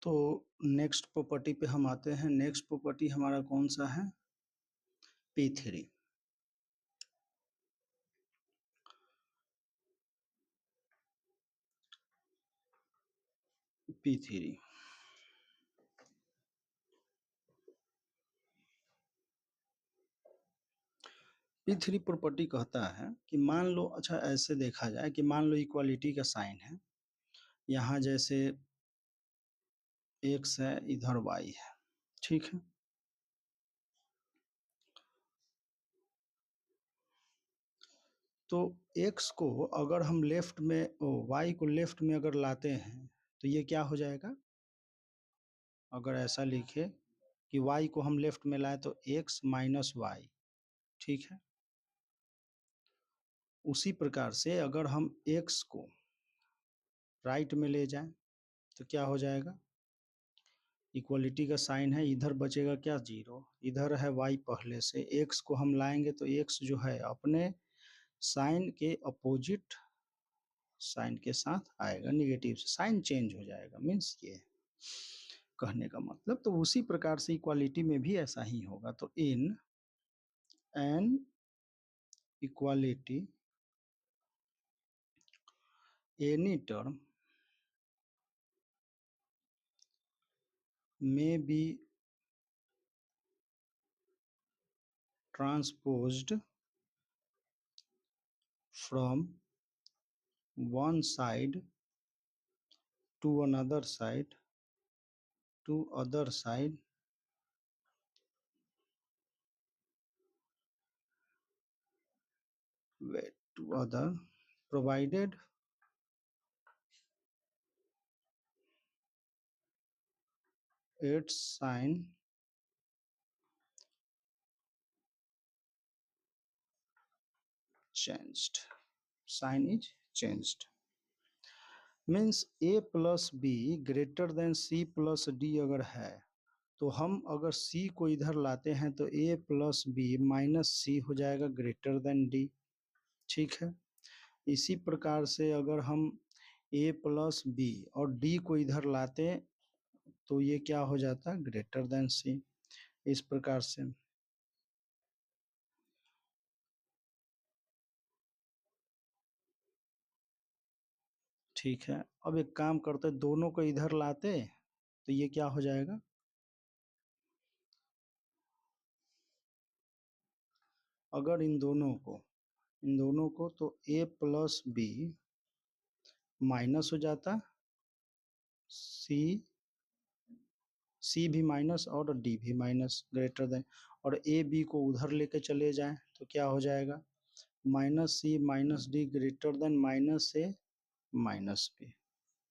तो next property पे हम आते हैं। नेक्स्ट प्रॉपर्टी हमारा कौन सा है? P3। P3 P3 प्रॉपर्टी कहता है कि मान लो, अच्छा ऐसे देखा जाए कि मान लो इक्वालिटी का साइन है, यहाँ जैसे x है, इधर y है, ठीक है। तो x को अगर हम लेफ्ट में y को लेफ्ट में अगर लाते हैं तो ये क्या हो जाएगा? अगर ऐसा लिखे कि y को हम लेफ्ट में लाए तो x माइनस वाई, ठीक है। उसी प्रकार से अगर हम x को राइट में ले जाएं तो क्या हो जाएगा? इक्वलिटी का साइन है, इधर बचेगा क्या? 0। इधर है y पहले से, x को हम लाएंगे तो x जो है अपने साइन के अपोजिट साइन के साथ आएगा, निगेटिव से साइन चेंज हो जाएगा, मीन्स ये कहने का मतलब। तो उसी प्रकार से इक्वालिटी में भी ऐसा ही होगा। तो in an equality any term may be transposed from one side to another side to other side to other, provided its sign changed, sign is changed। Means a plus B greater then c plus D अगर है तो हम अगर c को इधर लाते हैं तो a plus B minus सी हो जाएगा ग्रेटर देन d, ठीक है। इसी प्रकार से अगर हम a प्लस बी और d को इधर लाते तो ये क्या हो जाता है? Greater than c। इस प्रकार से ठीक है। अब एक काम करते, दोनों को इधर लाते तो ये क्या हो जाएगा? अगर इन दोनों को तो a प्लस बी माइनस हो जाता, सी भी माइनस और डी भी माइनस ग्रेटर देन, और ए बी को उधर लेके चले जाएं तो क्या हो जाएगा? Minus c minus d greater than minus a minus b,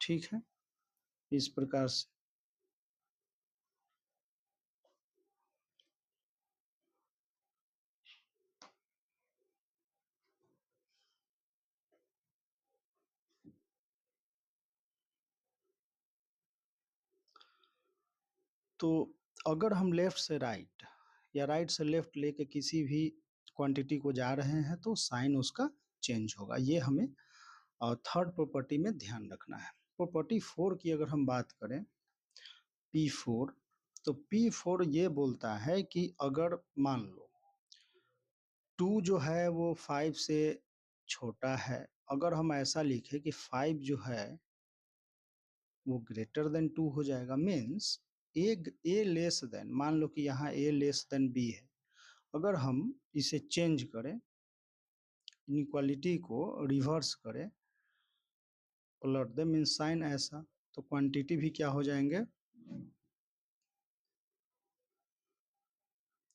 ठीक है। इस प्रकार से तो अगर हम लेफ्ट से राइट या राइट से लेफ्ट लेके किसी भी क्वांटिटी को जा रहे हैं तो साइन उसका चेंज होगा। ये हमें थर्ड प्रॉपर्टी में ध्यान रखना है। प्रॉपर्टी 4 की अगर हम बात करें, P4, तो P4 ये बोलता है कि अगर मान लो 2 जो है वो 5 से छोटा है, अगर हम ऐसा लिखे कि 5 जो है वो ग्रेटर देन 2 हो जाएगा, मीन्स ए लेस देन, मान लो कि यहाँ ए लेस देन बी है, अगर हम इसे चेंज करें, इनइक्वालिटी को रिवर्स करें, पलट दे, मीन्स साइन ऐसा, तो क्वांटिटी भी क्या हो जाएंगे?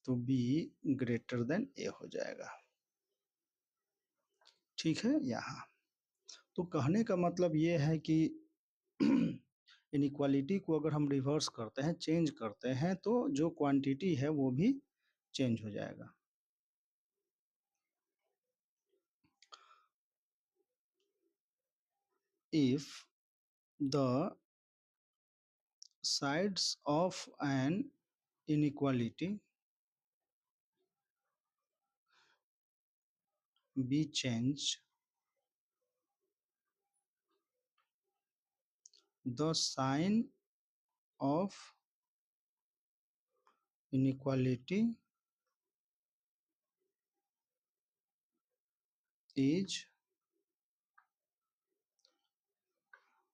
तो बी ग्रेटर देन ए हो जाएगा, ठीक है। यहाँ तो कहने का मतलब ये है कि इनइक्वालिटी को अगर हम रिवर्स करते हैं, चेंज करते हैं, तो जो क्वांटिटी है वो भी चेंज हो जाएगा। If the sides of an inequality be changed, the sign of inequality is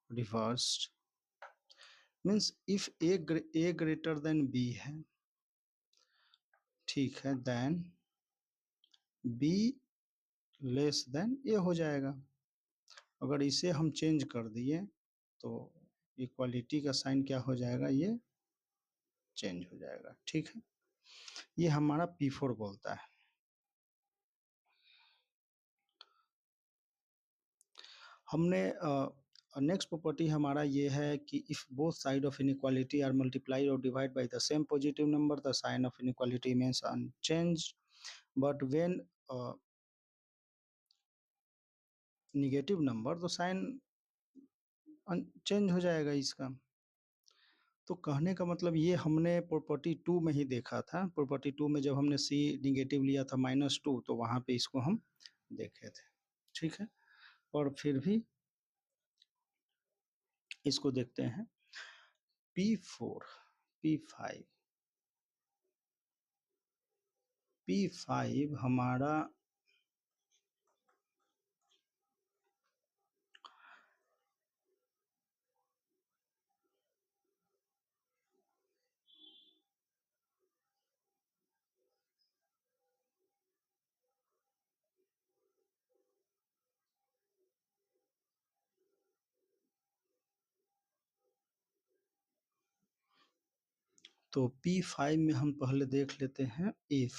reversed. Means if a greater than B है, ठीक है, then B less than a हो जाएगा। अगर इसे हम चेंज कर दिए तो इक्वालिटी का साइन क्या हो जाएगा, ये चेंज हो जाएगा। ठीक है, ये हमारा P4 बोलता है। हमने नेक्स्ट प्रॉपर्टी हमारा ये है कि if both side of inequality are multiplied और divide by the same positive number the sign of inequality means unchanged, but when negative number तो साइन चेंज हो जाएगा इसका। तो कहने का मतलब ये हमने प्रॉपर्टी 2 में ही देखा था। प्रॉपर्टी 2 में जब हमने सी निगेटिव लिया था -2, तो वहाँ पे इसको हम देखे थे। ठीक है, और फिर भी इसको देखते हैं। P4 P5 P5 हमारा तो P5 में हम पहले देख लेते हैं, if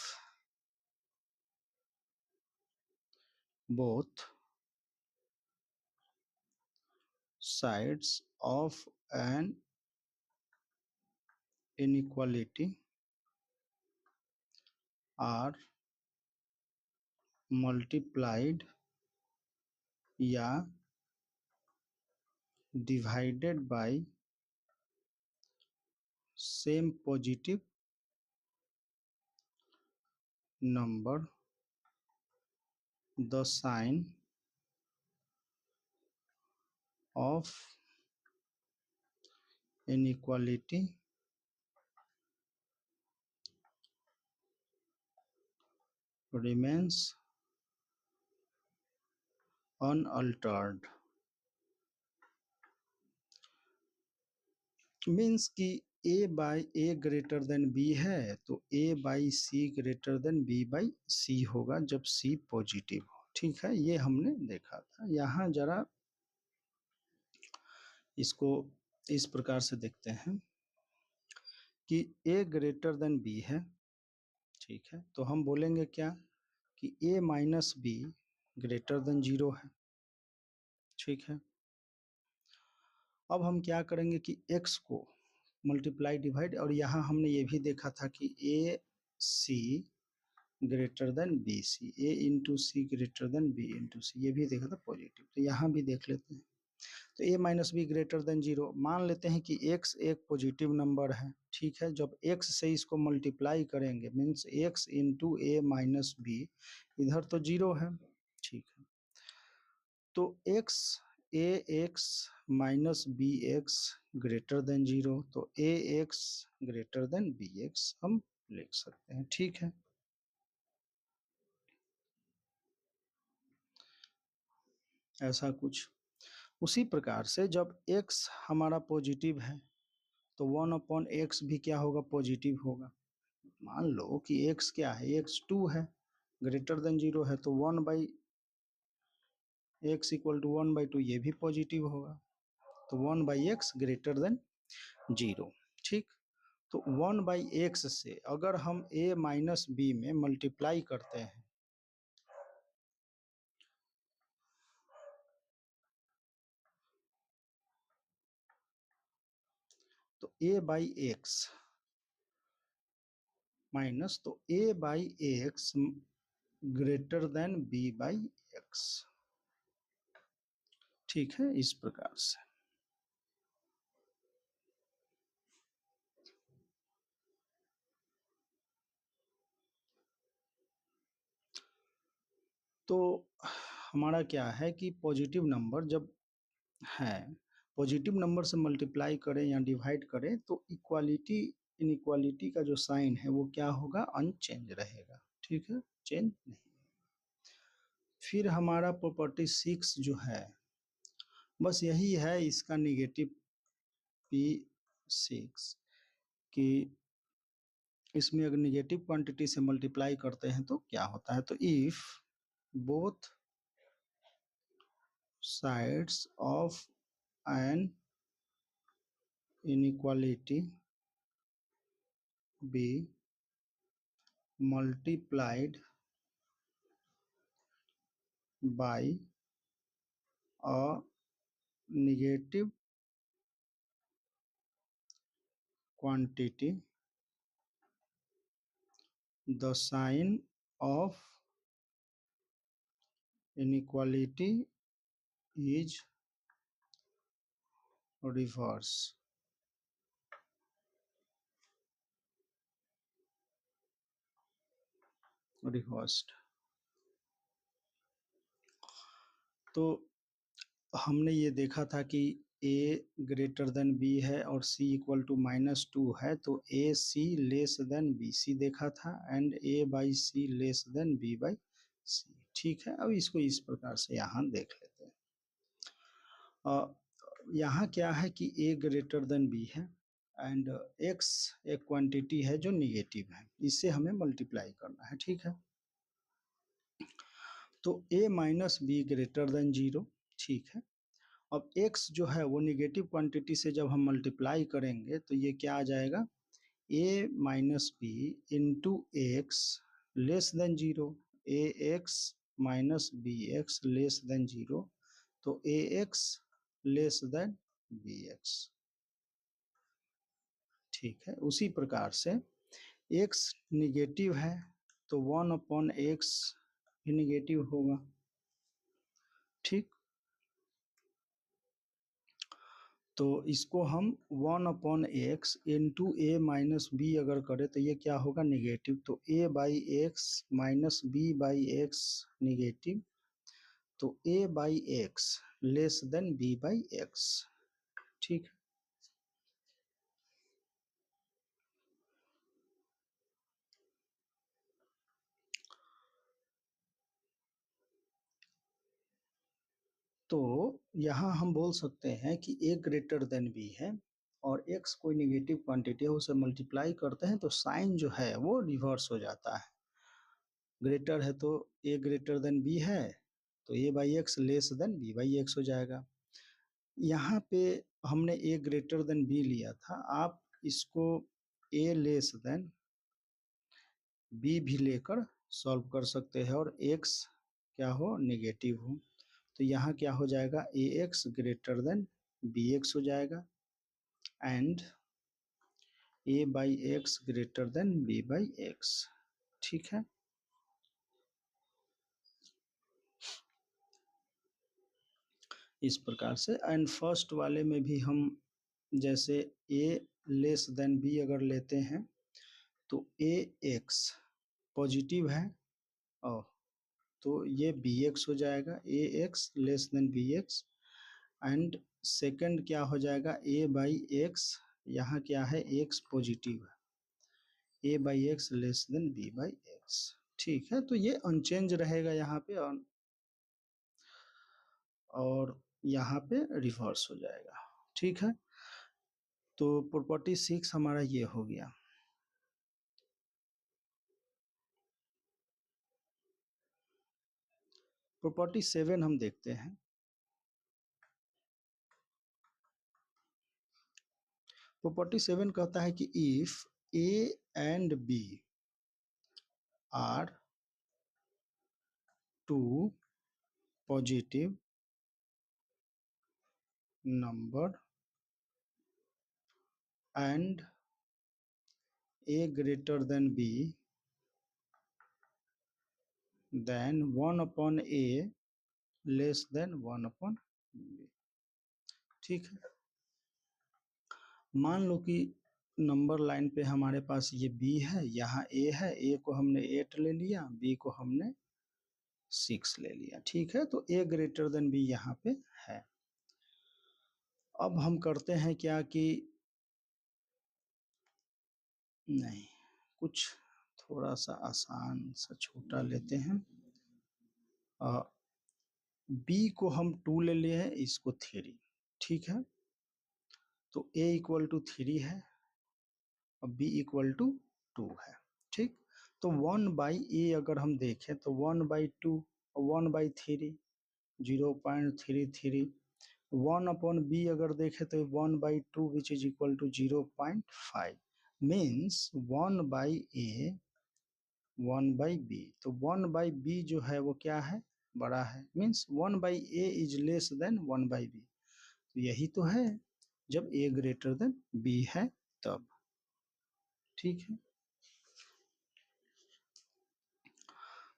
both sides of an inequality are multiplied या divided by same positive number the sign of inequality remains unaltered। Means कि a by a greater than b है तो a by c greater than b by c होगा जब c positive हो। ठीक है, ये हमने देखा था। यहाँ जरा इसको इस प्रकार से देखते हैं कि a ग्रेटर देन b है, ठीक है, तो हम बोलेंगे क्या कि a minus B greater than 0 है। ठीक है, अब हम क्या करेंगे कि x को मल्टीप्लाई डिवाइड, और यहाँ हमने ये भी देखा था कि ए सी ग्रेटर देन बी सी, ए इंटू सी ग्रेटर देन बी इंटू सी, ये भी देखा था पॉजिटिव। तो यहाँ भी देख लेते हैं। तो a minus B greater than 0, मान लेते हैं कि x एक पॉजिटिव नंबर है। ठीक है, जब x से इसको मल्टीप्लाई करेंगे means x into a minus b, इधर तो 0 है। ठीक है, तो a x minus b x greater than 0, तो a x greater than b x हम लिख सकते हैं। ठीक है, ऐसा कुछ। उसी प्रकार से जब x हमारा पॉजिटिव है तो 1/x भी क्या होगा, पॉजिटिव होगा। मान लो कि x क्या है, x 2 है, ग्रेटर देन 0 है, तो 1/x इक्वल टू 1/2, ये भी पॉजिटिव होगा। तो 1/x ग्रेटर देन 0। ठीक, तो 1/x से अगर हम a माइनस बी में मल्टीप्लाई करते हैं तो a बाई एक्स माइनस, तो a by x greater than b by x. ठीक है, इस प्रकार से। तो हमारा क्या है कि पॉजिटिव नंबर जब है पॉजिटिव नंबर से मल्टीप्लाई करें या डिवाइड करें तो इक्वालिटी इनइक्वालिटी का जो साइन है वो क्या होगा, अनचेंज रहेगा, ठीक है, चेंज नहीं। फिर हमारा प्रॉपर्टी 6 जो है बस यही है, इसका निगेटिव P6 कि इसमें अगर निगेटिव क्वांटिटी से मल्टीप्लाई करते हैं तो क्या होता है, तो if both sides of an inequality be multiplied by a negative quantity, the sign of inequality is reversed. तो हमने ये देखा था कि a ग्रेटर देन b है और c इक्वल टू -2 है, तो a c less than b c देखा था and a by c less than b by c, ठीक है। अब इसको इस प्रकार से यहाँ देख लेते हैं। यहाँ क्या है कि a ग्रेटर देन b है एंड x एक क्वांटिटी है जो निगेटिव है, इससे हमें मल्टीप्लाई करना है, ठीक है। तो a minus B greater than 0, ठीक है। अब x जो है वो निगेटिव क्वांटिटी से जब हम मल्टीप्लाई करेंगे तो ये क्या आ जाएगा, a minus b into x less than 0, a x minus b x less than 0, तो a x less than b x, ठीक है। उसी प्रकार से x निगेटिव है तो 1/x भी निगेटिव होगा, ठीक। तो इसको हम 1/x into a minus B अगर करें तो ये क्या होगा, निगेटिव, तो a by x minus b by x negative, तो a by x less than b by x, ठीक है। तो यहाँ हम बोल सकते हैं कि a ग्रेटर देन b है और x कोई निगेटिव क्वांटिटी है, उसे मल्टीप्लाई करते हैं तो साइन जो है वो रिवर्स हो जाता है। ग्रेटर है तो a ग्रेटर देन b है तो a by x less than b by x हो जाएगा। यहाँ पे हमने a ग्रेटर देन b लिया था, आप इसको a लेस देन b भी लेकर सॉल्व कर सकते हैं और x क्या हो, नेगेटिव हो, तो यहाँ क्या हो जाएगा, a x greater than b x हो जाएगा and a by x greater than b by x, ठीक है। इस प्रकार से एंड फर्स्ट वाले में भी हम जैसे a लेस देन b अगर लेते हैं तो ए एक्स पॉजिटिव है और तो ये बी एक्स हो जाएगा, a x less than b x and second क्या हो जाएगा, a बाई एक्स, यहाँ क्या है एक्स पॉजिटिव है, a by x less than b by x, ठीक है। तो ये अनचेंज रहेगा यहाँ पे और यहाँ पे रिवर्स हो जाएगा, ठीक है। तो प्रॉपर्टी 6 हमारा ये हो गया। प्रॉपर्टी 7 हम देखते हैं। प्रॉपर्टी 7 कहता है कि if a and b are two positive number and a greater than b then 1/a less than 1/b, ठीक है। मान लो कि नंबर लाइन पे हमारे पास ये b है, यहाँ a है, a को हमने 8 ले लिया, b को हमने 6 ले लिया, ठीक है। तो a ग्रेटर देन b यहाँ पे है। अब हम करते हैं क्या कि नहीं, कुछ थोड़ा सा आसान सा छोटा लेते हैं। बी को हम 2 ले लिए हैं, इसको 3, ठीक है। तो a इक्वल टू 3 है और b इक्वल टू 2 है, ठीक। तो 1/a अगर हम देखें तो 1/2 और 1/3, 0.33। 1/b अगर देखें तो 1/2 which is equal to 0.5, means 1/a 1/b। तो 1/b जो है वो क्या है, बड़ा है, means 1/a is less than 1/b। तो यही तो है जब a ग्रेटर देन b है तब, ठीक है।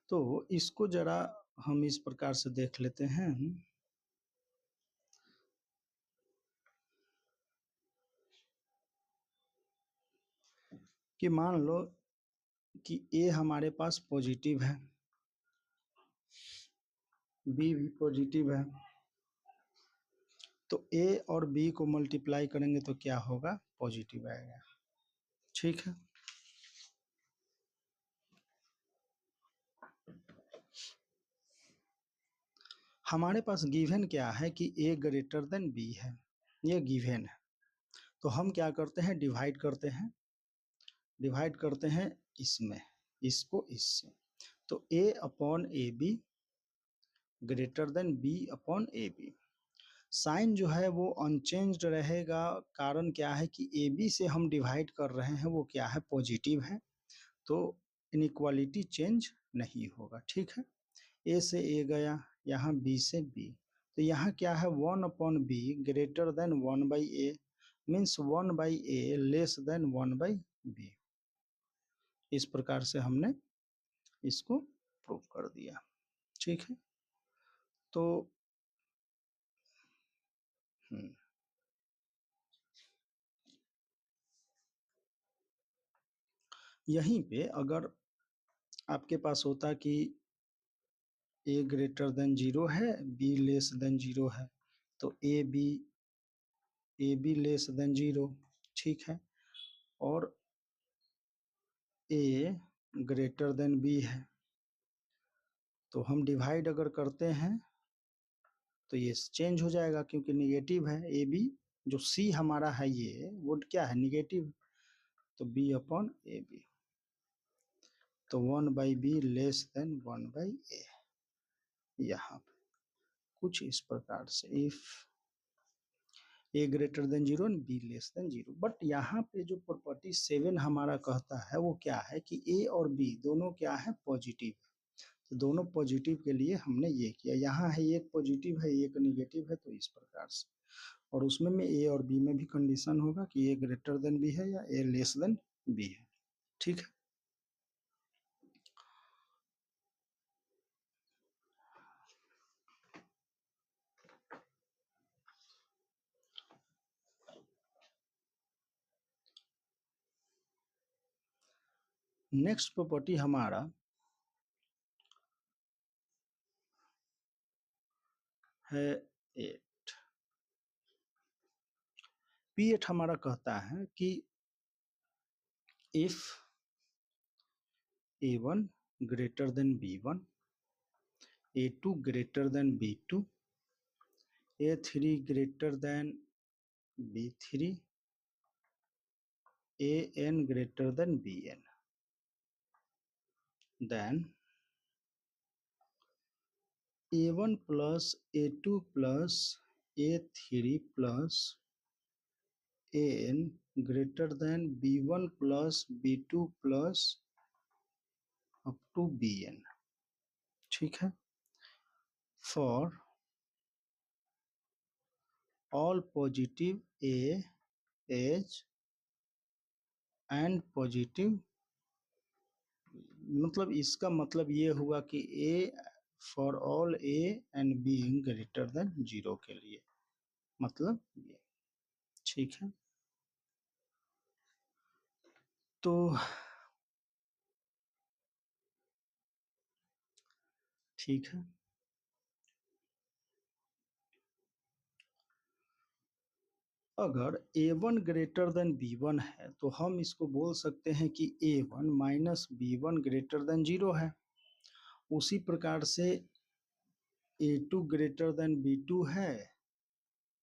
तो इसको जरा हम इस प्रकार से देख लेते हैं कि मान लो कि a हमारे पास पॉजिटिव है, b भी पॉजिटिव है, तो a और b को मल्टीप्लाई करेंगे तो क्या होगा, पॉजिटिव आएगा, ठीक है। हमारे पास गिवन क्या है कि a ग्रेटर देन b है, ये गिवन है। तो हम क्या करते हैं, डिवाइड करते हैं इसमें, इसको इससे। तो a upon a b greater than b upon a b. Sign जो है वो अनचेंज्ड रहेगा, कारण क्या है कि ए बी से हम डिवाइड कर रहे हैं, वो क्या है, पॉजिटिव है, तो इनइक्वालिटी चेंज नहीं होगा, ठीक है। ए से ए गया, यहाँ बी से बी, तो यहाँ क्या है, 1/b greater than 1/a, means 1/a less than 1/b। इस प्रकार से हमने इसको प्रूव कर दिया, ठीक है। तो यहीं पे अगर आपके पास होता कि a ग्रेटर देन 0 है, b लेस देन 0 है, तो ए बी लेस देन 0, ठीक है, और a ग्रेटर देन b है, तो हम डिवाइड अगर करते हैं तो ये चेंज हो जाएगा क्योंकि निगेटिव है, ए बी जो c हमारा है ये वो क्या है, निगेटिव, तो b अपॉन ए बी, तो 1/b लेस देन 1/a। यहाँ पे कुछ इस प्रकार से if a greater than 0 and b less than 0। But यहाँ पे जो प्रॉपर्टी 7 हमारा कहता है वो क्या है कि a और b दोनों क्या है, पॉजिटिव। तो दोनों पॉजिटिव के लिए हमने ये किया, यहाँ है एक पॉजिटिव है एक निगेटिव है, तो इस प्रकार से। और उसमें में a और b में भी कंडीशन होगा कि a ग्रेटर देन b है या a लेस देन b है, ठीक है। नेक्स्ट प्रॉपर्टी हमारा है 8। P8 हमारा कहता है कि if A1 greater than B1, A2 greater than B2, A3 greater than B3, AN greater then BN, then A1 plus A2 plus A3 plus AN greater than B1 plus B2 plus up to BN, ठीक है। For all positive A H and positive, मतलब इसका मतलब ये हुआ कि A for all A and B greater than 0 के लिए, मतलब ये, ठीक है। तो ठीक है, अगर a1 ग्रेटर देन b1 है तो हम इसको बोल सकते हैं कि a1 minus b1 greater than 0 है। उसी प्रकार से a2 ग्रेटर देन b2 है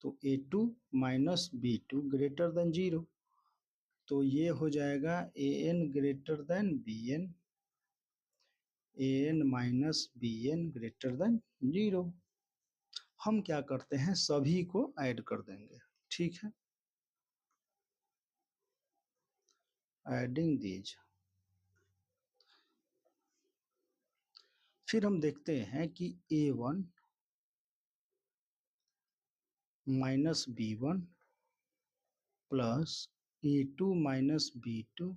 तो a2 minus b2 greater than 0, तो ये हो जाएगा an greater then bn, an minus bn greater than 0। हम क्या करते हैं, सभी को ऐड कर देंगे, ठीक है, एडिंग दीज। फिर हम देखते हैं कि a1 minus b1 plus a2 minus b2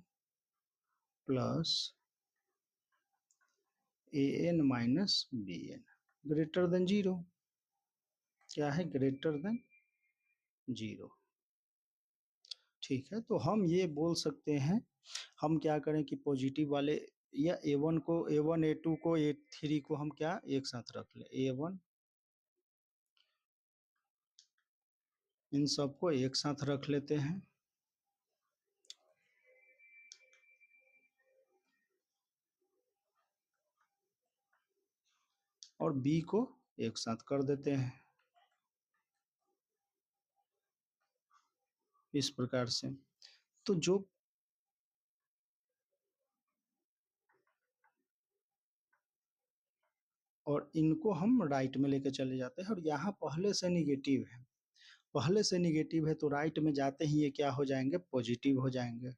plus an minus bn greater than 0। क्या है, ग्रेटर देन 0, ठीक है। तो हम ये बोल सकते हैं, हम क्या करें कि पॉजिटिव वाले या a1 को, a1 a2 को a3 को हम क्या एक साथ रख ले, a1 इन सबको एक साथ रख लेते हैं और b को एक साथ कर देते हैं इस प्रकार से। तो जो और इनको हम राइट में लेके चले जाते हैं और यहाँ पहले से निगेटिव है, पहले से निगेटिव है तो राइट में जाते ही ये क्या हो जाएंगे, पॉजिटिव हो जाएंगे।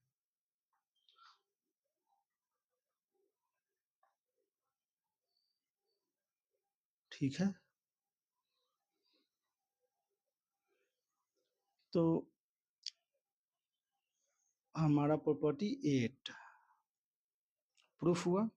ठीक है, तो हमारा प्रॉपर्टी 8 प्रूफ हुआ।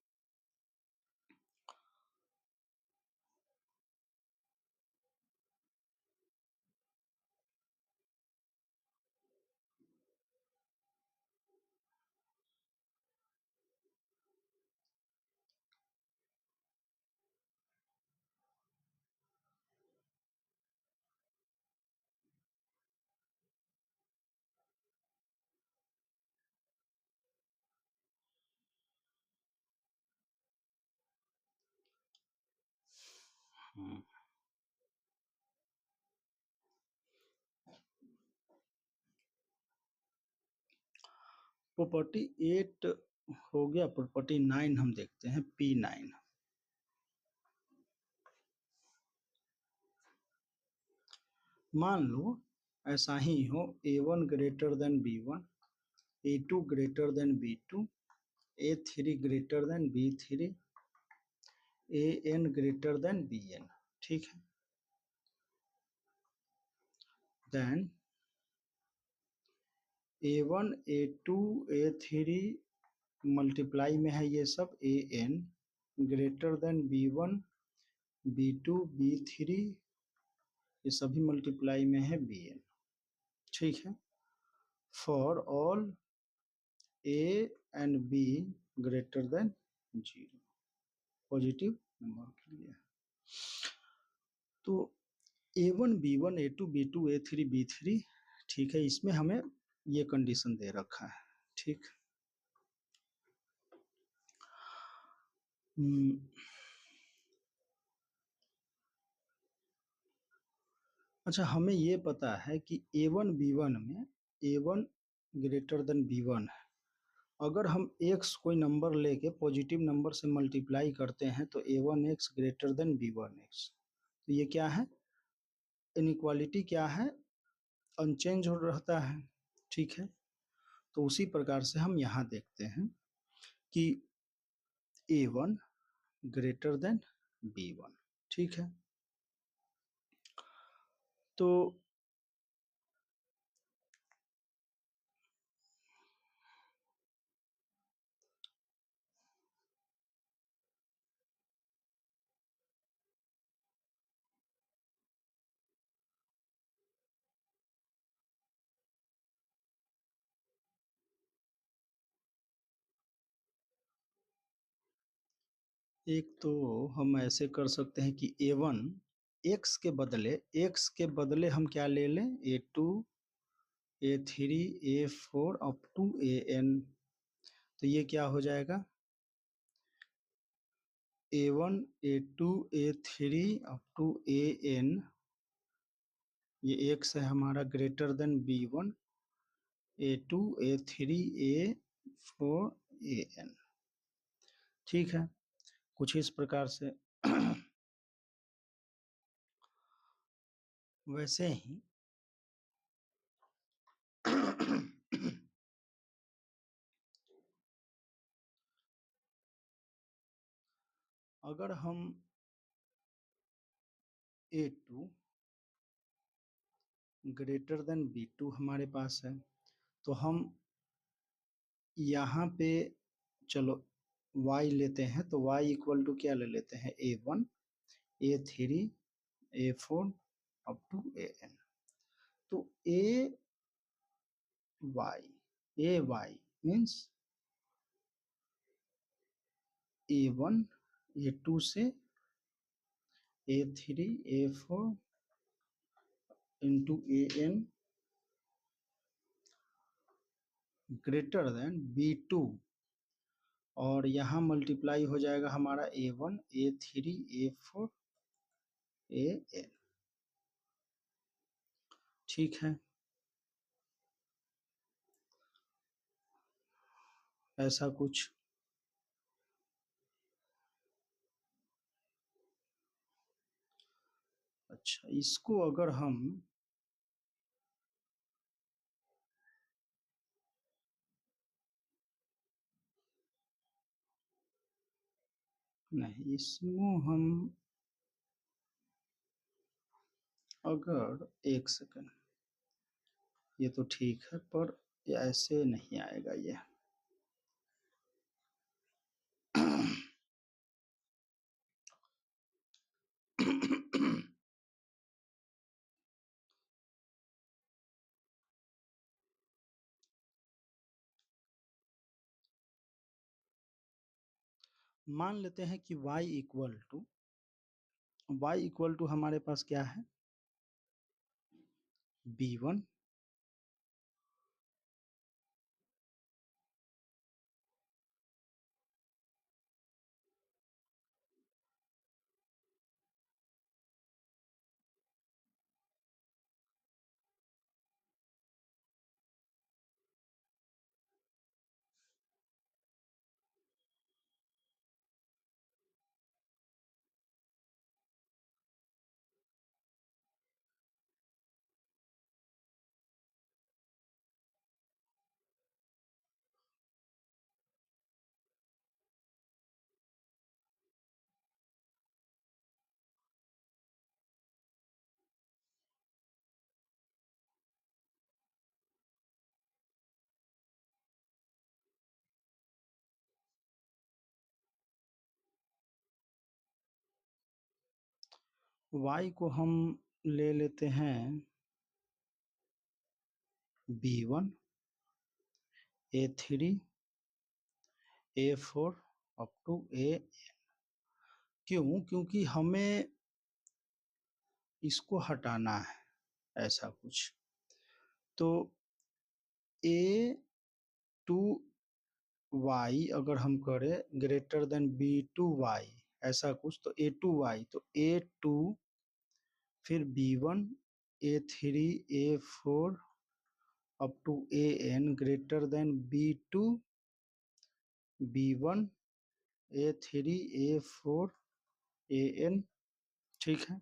प्रॉपर्टी 8 हो गया, प्रॉपर्टी 9 हम देखते हैं, P9। मान लो ऐसा ही हो, a1 greater than b1, a2 greater than b2, a3 greater than b3, an greater then bn, ठीक है। Then a1 a2 a3 multiply में है ये सब, an greater than b1 b2 b3, ये सभी मल्टीप्लाई में है bn, ठीक है। For all a and b greater than 0, positive number के लिए। तो a1 b1 a2 b2 a3 b3, ठीक है, इसमें हमें ये कंडीशन दे रखा है, ठीक। अच्छा, हमें ये पता है कि a1 b1 में a1 ग्रेटर देन b1 है। अगर हम x कोई नंबर लेके पॉजिटिव नंबर से मल्टीप्लाई करते हैं तो a1x ग्रेटर देन b1x, तो ये क्या है, इनइक्वालिटी क्या है, अनचेंज हो रहता है, ठीक है। तो उसी प्रकार से हम यहाँ देखते हैं कि a1 ग्रेटर देन b1, ठीक है। तो एक तो हम ऐसे कर सकते हैं कि a1 x के बदले हम क्या ले लें, a2 A3 A4 up to AN, तो ये क्या हो जाएगा A1 A2 A3 up to AN, ये एक्स है हमारा greater than B1 A2 A3 A4 AN। ठीक है, कुछ इस प्रकार से। वैसे ही अगर हम A2 ग्रेटर देन B2 हमारे पास है, तो हम यहाँ पे चलो y लेते हैं, तो y इक्वल टू क्या ले लेते हैं A1 A3 A4 up to AN। तो AY मीन्स A1 A2 से A3 A4 into AN greater than B2, और यहाँ मल्टीप्लाई हो जाएगा हमारा A1 A3 A4 AN। ठीक है, ऐसा कुछ। अच्छा, इसको अगर हम नहीं, इसमें हम अगर एक सेकंड, ये तो ठीक है पर ये ऐसे नहीं आएगा ये। मान लेते हैं कि y इक्वल टू हमारे पास क्या है B1 y को हम ले लेते हैं B1 A3 A4 up to A। क्यों? क्योंकि हमें इसको हटाना है, ऐसा कुछ। तो A2y अगर हम करें ग्रेटर देन B2y, ऐसा कुछ, तो A2y, तो A2 फिर B1 A3 A4 up to AN greater than B2 B1 A3 A4 AN। ठीक है,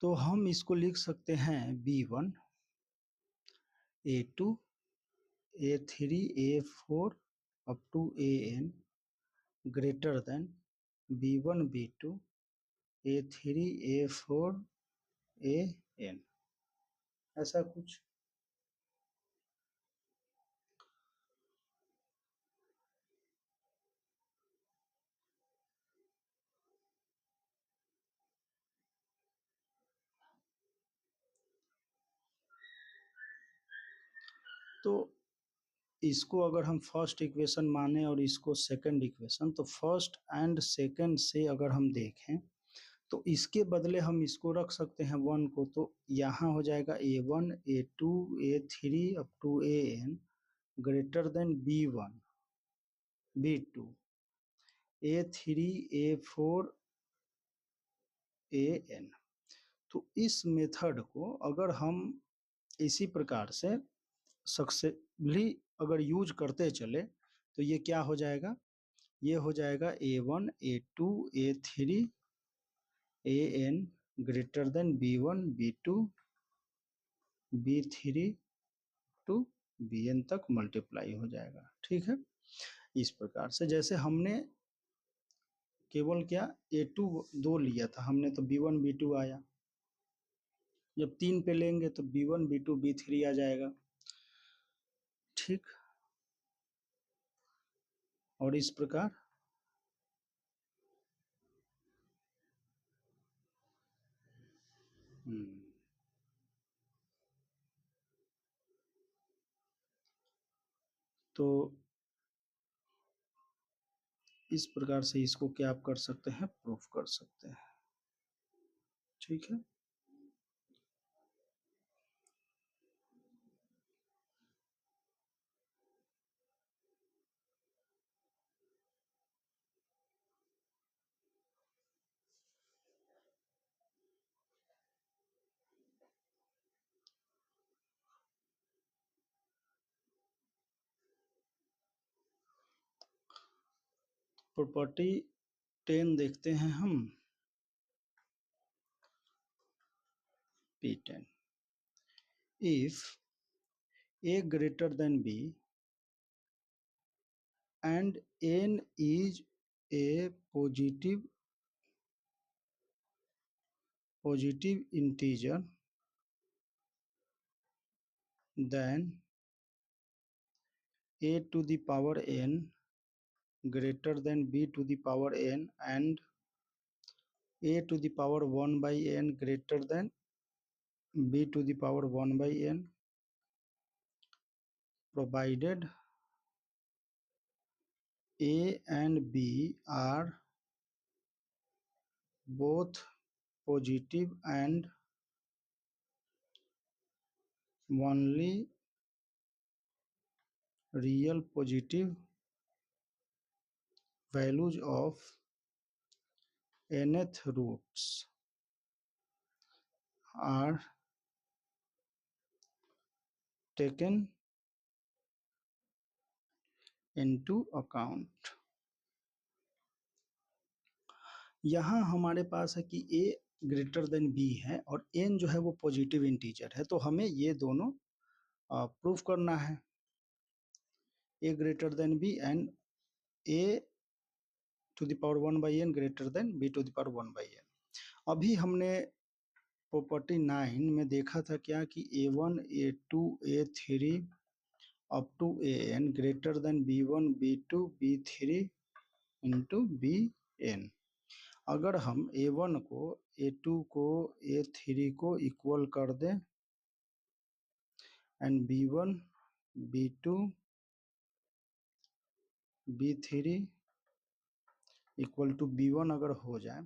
तो हम इसको लिख सकते हैं B1 A2 A3 A4 up to AN greater than B1 B2 A3 A4 AN, ऐसा कुछ। तो इसको अगर हम फर्स्ट इक्वेशन माने और इसको सेकंड इक्वेशन, तो फर्स्ट एंड सेकंड से अगर हम देखें तो इसके बदले हम इसको रख सकते हैं 1 को, तो यहाँ हो जाएगा A1 A2 A3 up to AN greater than B1 B2 A3 A4 AN। तो इस मेथड को अगर हम इसी प्रकार से सक्सेसफुली अगर यूज करते चले तो ये क्या हो जाएगा, ये हो जाएगा A1 A2 A3 AN greater than B1 B2 B3 to Bn तक मल्टीप्लाई हो जाएगा। ठीक है, इस प्रकार से जैसे हमने केवल क्या A2 2 लिया था हमने, तो B1 B2 आया, जब 3 पे लेंगे तो B1 B2 B3 आ जाएगा। ठीक, और इस प्रकार तो इस प्रकार से इसको क्या आप कर सकते हैं, प्रूफ कर सकते हैं। ठीक है, प्रॉपर्टी 10 देखते हैं हम, P10 if A greater than B and N is a positive integer, then A to the power N greater than B to the power N and A to the power 1 by N greater than B to the power 1 by N, provided A and B are both positive and only real positive values of nth roots are taken into account। यहाँ हमारे पास है कि a greater than b है और n जो है वो positive integer है, तो हमें ये दोनों प्रूफ करना है, a greater than b and a to the power 1 by n greater than b to the power 1 by n। अभी हमने प्रॉपर्टी 9 में देखा था क्या कि A1 A2 A3 up to AN greater than B1 B2 B3 into BN। अगर हम A1 को A2 को A3 को इक्वल कर दें and B1 B2 B3 equal to B1 अगर हो जाए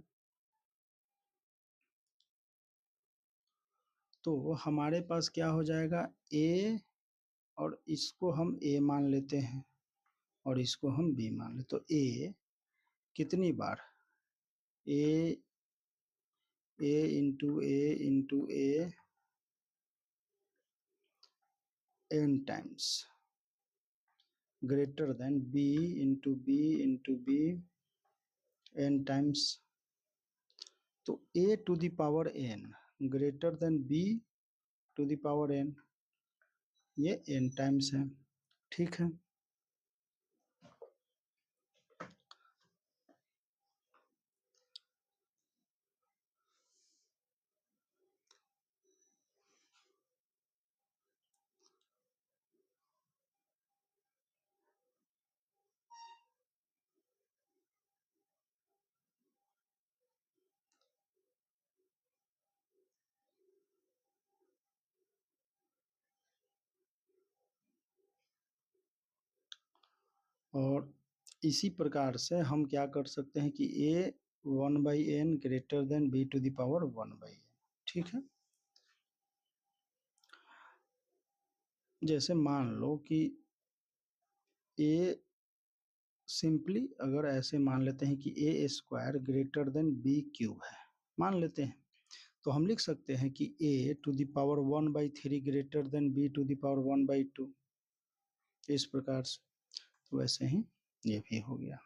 तो हमारे पास क्या हो जाएगा, A और इसको हम A मान लेते हैं और इसको हम B मान लेते, तो A कितनी बार A into A n times greater than B into B n times, तो A to the power n greater than B to the power n, ये n टाइम्स है। ठीक है, और इसी प्रकार से हम क्या कर सकते हैं कि A 1/n greater than b to the power 1/n। ठीक है, जैसे मान लो कि a सिंपली अगर ऐसे मान लेते हैं कि a square greater than b cube है, मान लेते हैं, तो हम लिख सकते हैं कि a to the power 1/3 greater than b to the power 1/2, इस प्रकार से। तो वैसे ही ये भी हो गया।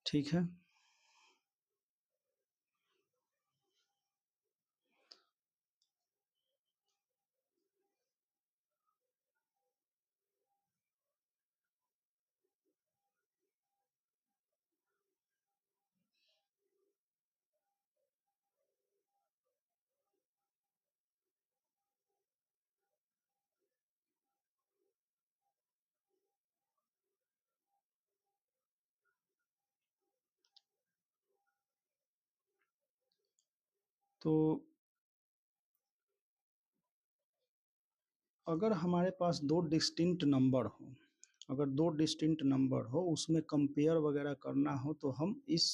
ठीक है, तो अगर हमारे पास दो डिस्टिंक्ट नंबर हो, अगर दो डिस्टिंक्ट नंबर हो, उसमें कंपेयर वगैरह करना हो, तो हम इस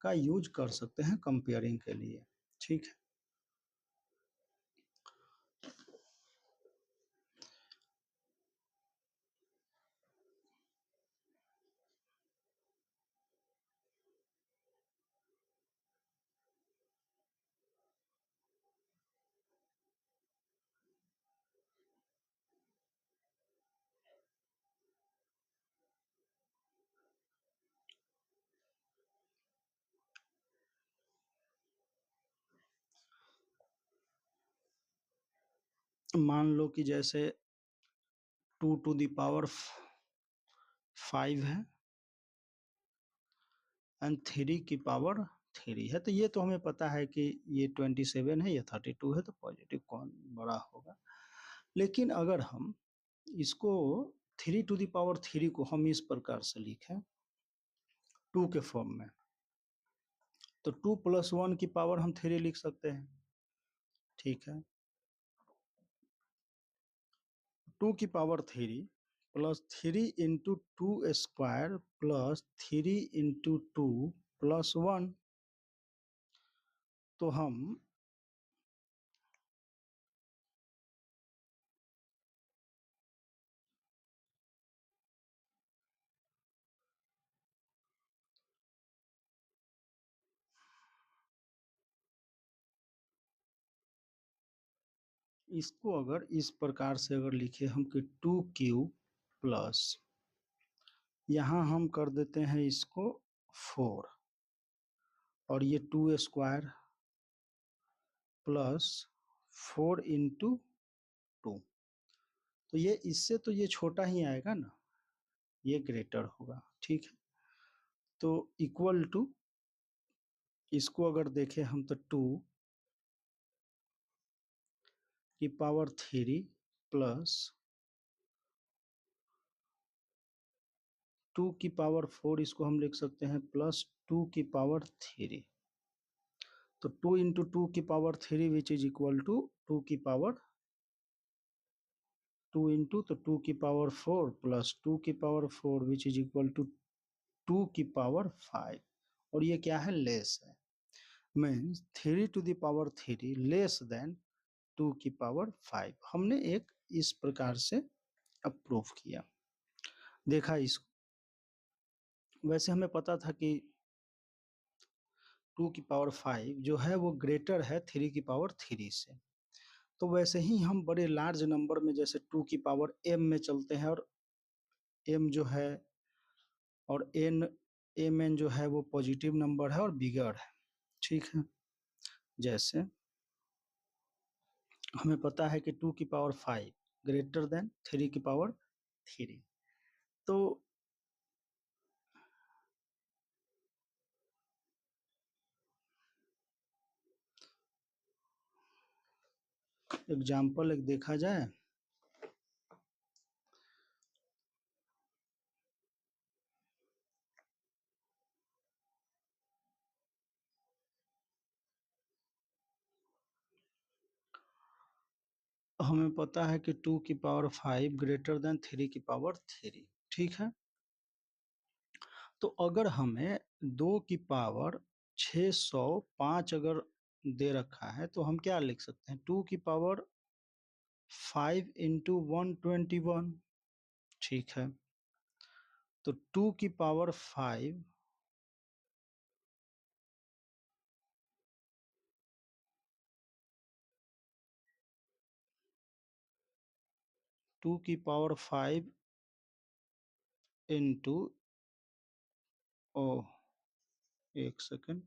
का यूज कर सकते हैं कंपेयरिंग के लिए। ठीक है, मान लो कि जैसे 2 टू द पावर 5 है एंड 3 की पावर 3 है, तो ये तो हमें पता है कि ये 27 है, ये 32 है, तो पॉजिटिव कौन बड़ा होगा। लेकिन अगर हम इसको 3 टू द पावर 3 को हम इस प्रकार से लिखें 2 के फॉर्म में, तो 2 + 1 की पावर हम 3 लिख सकते हैं। ठीक है, 2 की power 3 plus 3 into 2 square plus 3 into 2 plus 1, तो हम इसको अगर इस प्रकार से अगर लिखे हम कि 2 प्लस, यहाँ हम कर देते हैं इसको 4, और ये 2 स्क्वायर प्लस 4 इंटू 2, तो ये इससे तो ये छोटा ही आएगा ना, ये ग्रेटर होगा। ठीक है, तो इक्वल टू, इसको अगर देखें हम तो 2 की पावर 3 प्लस 2 की पावर 4, इसको हम लिख सकते हैं प्लस 2 की पावर 3, तो 2 इंटू 2 की power 3 which is equal to 2 की पावर 2 इंटू, तो 2 की पावर 4 प्लस 2 की power 4 which is equal to 2 की पावर 5, और ये क्या है, लेस है, means 3 to the power 3 less than 2 की पावर 5। हमने एक इस प्रकार से अप्रूव किया, देखा इसको। वैसे हमें पता था कि 2 की पावर 5 जो है वो ग्रेटर है 3 की पावर 3 से, तो वैसे ही हम बड़े लार्ज नंबर में जैसे 2 की पावर m में चलते हैं, और m जो है और n, mn जो है वो पॉजिटिव नंबर है और बिगर है। ठीक है, जैसे हमें पता है कि 2 की पावर 5 ग्रेटर देन 3 की पावर 3, तो एग्जाम्पल एक देखा जाए, हमें पता है कि 2 की पावर 5 ग्रेटर देन 3 की पावर 3। ठीक है, तो अगर हमें 2 की पावर 605 अगर दे रखा है तो हम क्या लिख सकते हैं, 2 की पावर 5 इंटू 121। ठीक है, तो 2 की पावर 5 2 की पावर 5 इंटू, ओ एक सेकंड,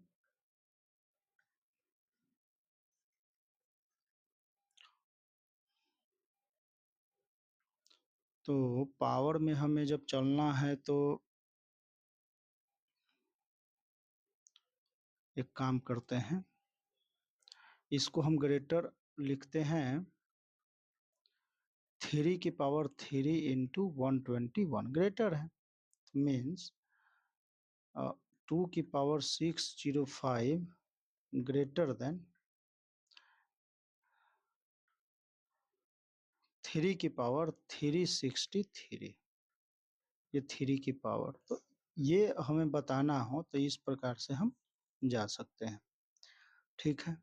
तो पावर में हमें जब चलना है तो एक काम करते हैं, इसको हम ग्रेटर लिखते हैं 3 की पावर 3 इंटू 121 ग्रेटर है, मीन्स 2 की पावर 605 ग्रेटर देन 3 की पावर 363, ये 3 की पावर। तो ये हमें बताना हो तो इस प्रकार से हम जा सकते हैं। ठीक है,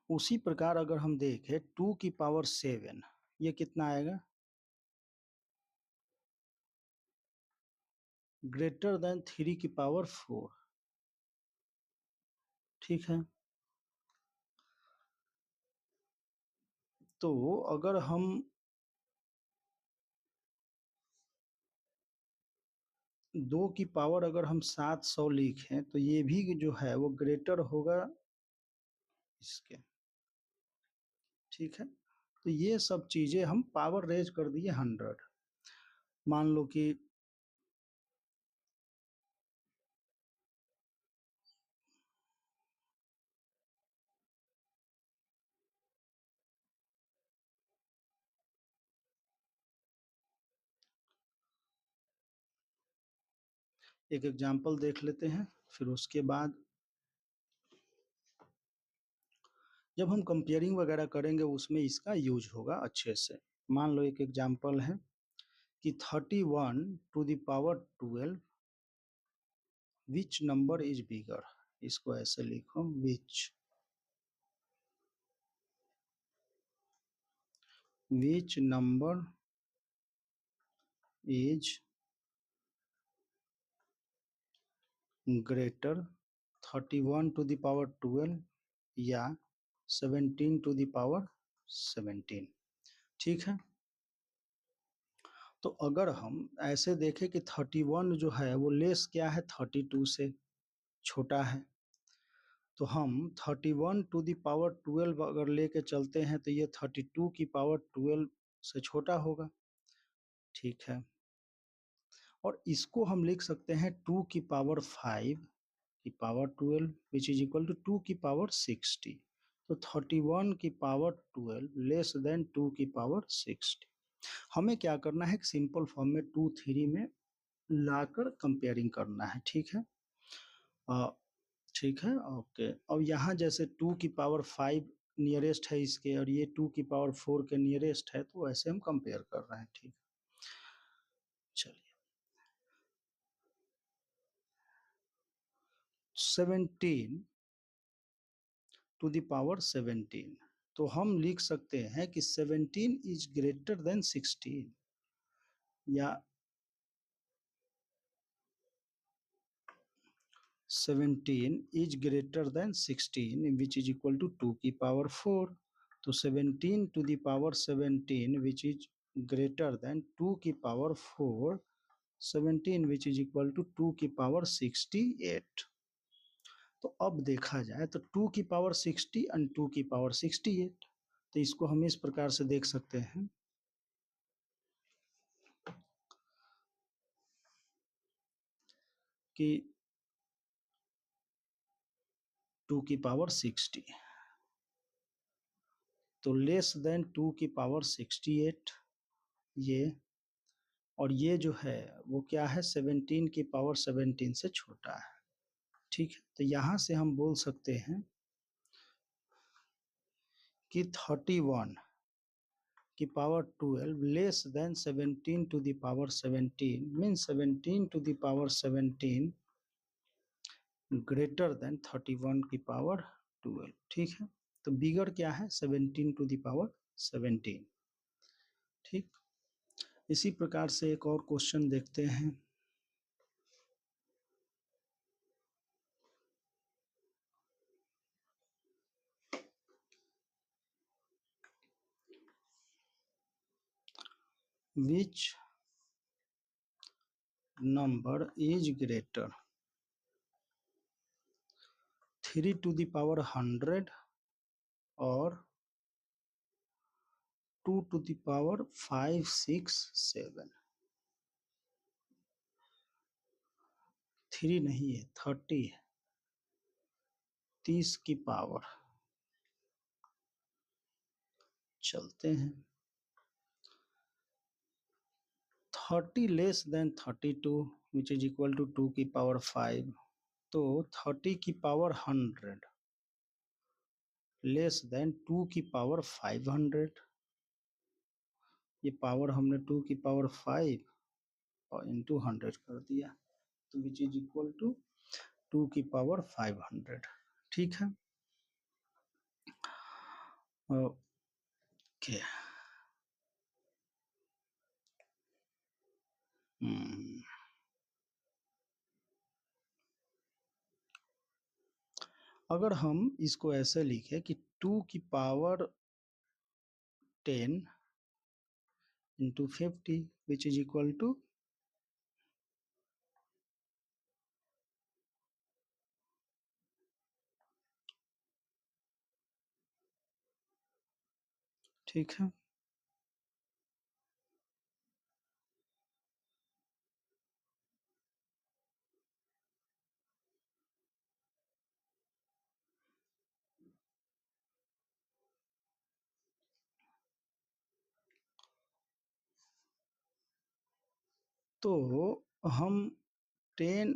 उसी प्रकार अगर हम देखें 2 की पावर 7, ये कितना आएगा, ग्रेटर देन 3 की पावर 4। ठीक है, तो अगर हम 2 की पावर अगर हम 700 लिखें तो ये भी जो है वो ग्रेटर होगा इसके। ठीक है, तो ये सब चीजें हम पावर रेज कर दिए 100। मान लो कि एक एग्जांपल देख लेते हैं, फिर उसके बाद जब हम कंपेयरिंग वगैरह करेंगे उसमें इसका यूज होगा अच्छे से। मान लो एक एग्जांपल है कि 31 to the power 12 which number is bigger, इसको ऐसे लिखो, which number is greater 31 to the power 12 या 17 टू द पावर 17। ठीक है, तो अगर हम ऐसे देखें कि 31 जो है वो लेस क्या है, 32 से छोटा है, तो हम 31 टू द पावर 12 अगर लेके चलते हैं तो ये 32 की पावर 12 से छोटा होगा। ठीक है, और इसको हम लिख सकते हैं 2 की पावर 5 की power 12 which is equal to 2 की पावर 60। तो 31 की पावर 12 लेस देन 2 की पावर 60। हमें क्या करना है, सिंपल फॉर्म में 2 3 में लाकर कंपेयरिंग करना है। ठीक है, ठीक है, ओके। अब यहाँ जैसे 2 की पावर 5 नियरेस्ट है इसके और ये 2 की पावर 4 के नियरेस्ट है, तो ऐसे हम कंपेयर कर रहे हैं। ठीक, चलिए 17 टू द पावर 17, तो हम लिख सकते हैं कि 17 इज ग्रेटर देन 16, या 17 is greater than 16 which is equal to 2 की पावर 4। तो 17 to the power 17 which is greater than 2 की power 4, 17 which is equal to 2 की पावर 68। तो अब देखा जाए तो 2 की पावर 60 एंड 2 की पावर 68, तो इसको हम इस प्रकार से देख सकते हैं कि 2 की पावर 60 तो लेस देन 2 की पावर 68 ये, और ये जो है वो क्या है, 17 की पावर 17 से छोटा है। ठीक है, तो यहां से हम बोल सकते हैं कि 31 की power 12 less than 17 to the power 17 means 17 to the power 17 greater than 31 की पावर 12। ठीक है, तो बिगर क्या है 17 टू द पावर 17। ठीक, इसी प्रकार से एक और क्वेश्चन देखते हैं। Which number is greater 3 to the power 100 और 2 to the power 5 6 7? 3 नहीं है, 30 है, 30 की पावर। चलते हैं, 30 less than 32 which is equal to 2 की पावर 5। तो 30 की पावर 100 लेस देन 2 की पावर 500। ये पावर हमने 2 की पावर 5 और इंटू 100 कर दिया, तो विच इज इक्वल टू 2 की पावर 500। ठीक है, ओके। अगर हम इसको ऐसे लिखें कि 2 की power 10 into 50 which is equal to, ठीक है, तो हम 10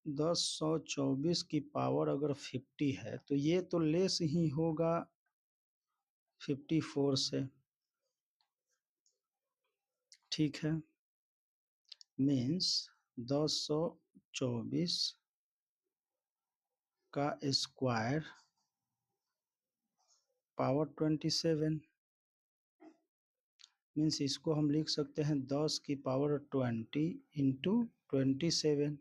10 124 की पावर अगर 50 है तो ये तो लेस ही होगा 54 से। ठीक है, मीन्स 1024 का स्क्वायर पावर 27 मीन्स इसको हम लिख सकते हैं 10 की पावर 20 इंटू 27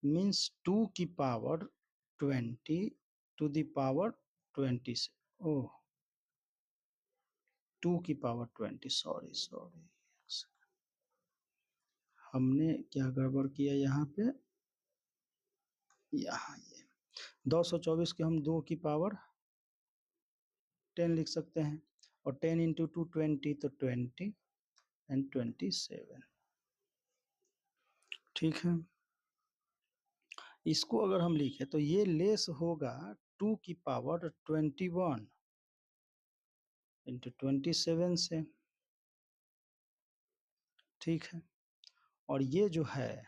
मीन्स 2 की पावर 20 टू द पावर 20। ओह, 2 की पावर 20, सॉरी सॉरी, हमने क्या गड़बड़ किया यहाँ पे। यहाँ ये 224 के हम 2 की पावर 10 लिख सकते हैं, और 10 इंटू 2 20, तो 20 एंड 27। ठीक है, इसको अगर हम लिखें तो ये लेस होगा 2 की पावर 21 इंटू 27 से। ठीक है, और ये जो है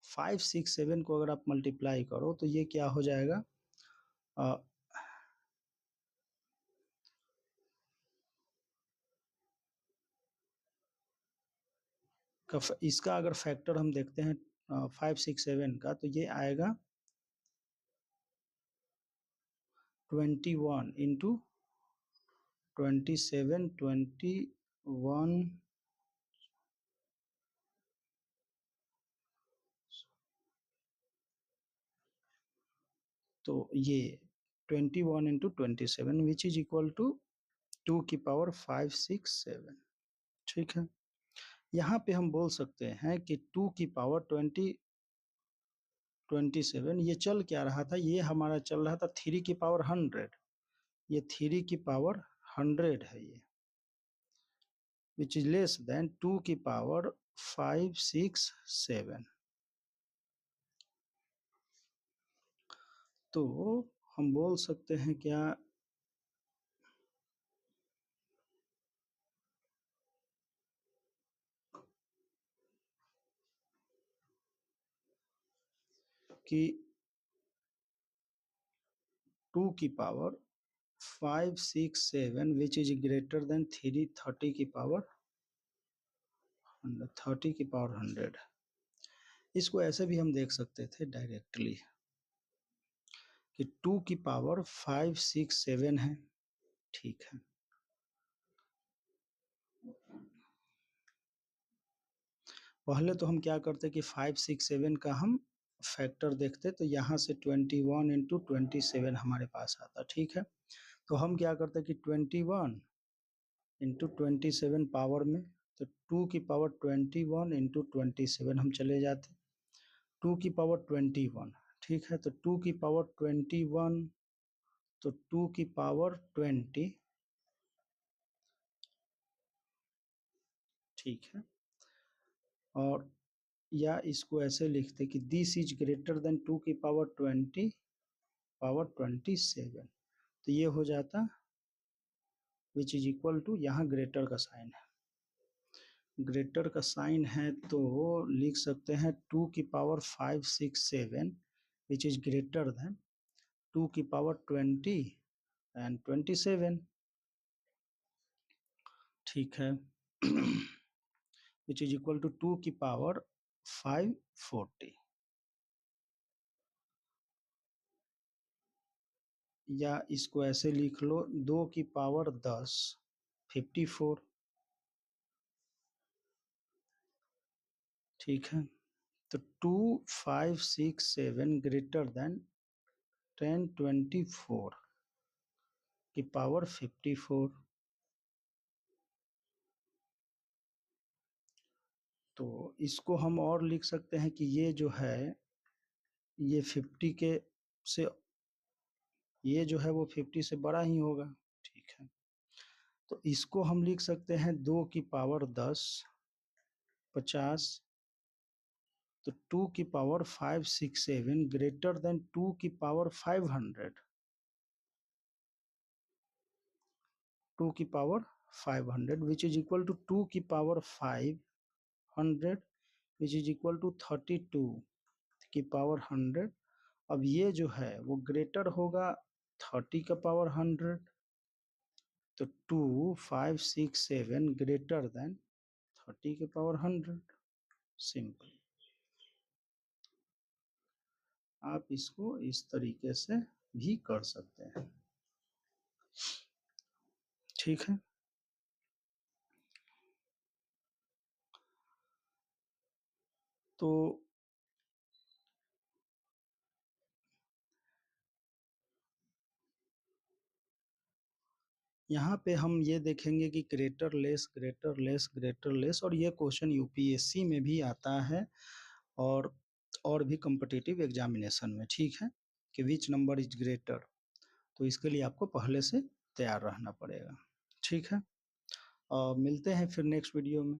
5 6 7 को अगर आप मल्टीप्लाई करो तो ये क्या हो जाएगा, इसका अगर फैक्टर हम देखते हैं 5 6 7 का, तो ये आएगा 21 इंटू 27 21, तो ये 21 into 27 which is equal to 2 की पावर 5 6 7। ठीक है, यहाँ पे हम बोल सकते हैं कि 2 की पावर 27, ये चल क्या रहा था, ये हमारा चल रहा था 3 की पावर 100। ये 3 की पावर 100 है ये, विच इज लेस देन 2 की पावर 5 6 7। तो हम बोल सकते हैं क्या कि 2 की power 567 which is greater then 330 की पावर 30 की पावर 100। इसको ऐसे भी हम देख सकते थे डायरेक्टली कि 2 की पावर 567 है। ठीक है, पहले तो हम क्या करते कि 567 का हम फैक्टर देखते, तो यहाँ से 21 इंटू 27 हमारे पास आता। ठीक है, तो हम क्या करते कि 21 इंटू 27 पावर में, तो 2 की पावर 21 इंटू 27 हम चले जाते, 2 की पावर 21। ठीक है, तो 2 की पावर 21, तो 2 की पावर 20। ठीक है, और या इसको ऐसे लिखते कि दिस इज ग्रेटर देन 2 की पावर 20 पावर 27, तो ये हो जाता विच इज इक्वल टू, यहाँ ग्रेटर का साइन है, ग्रेटर का साइन है तो लिख सकते हैं 2 की power 567 which is greater than 2 की पावर 20 एंड 27। ठीक है, विच इज इक्वल टू 2 की पावर 540, या इसको ऐसे लिख लो 2 की पावर 10 54। ठीक है, तो 2567 ग्रेटर देन 1024 की पावर 54। तो इसको हम और लिख सकते हैं कि ये जो है ये 50 के से, ये जो है वो 50 से बड़ा ही होगा। ठीक है, तो इसको हम लिख सकते हैं 2 की पावर 10 50, तो 2 की पावर 567 ग्रेटर देन 2 की पावर 500, 2 की power 500 which is equal to 2 की power 500 which is equal to 32 की पावर 100। अब ये जो है वो ग्रेटर होगा 30 का पावर 100, तो 2567 ग्रेटर देन 30 के पावर 100। सिंपल, आप इसको इस तरीके से भी कर सकते हैं। ठीक है, तो यहाँ पे हम ये देखेंगे कि greater less greater less greater less, और ये क्वेश्चन यूपीएससी में भी आता है और भी कॉम्पिटिटिव एग्जामिनेशन में। ठीक है, कि विच नंबर इज ग्रेटर, तो इसके लिए आपको पहले से तैयार रहना पड़ेगा। ठीक है, मिलते हैं फिर नेक्स्ट वीडियो में।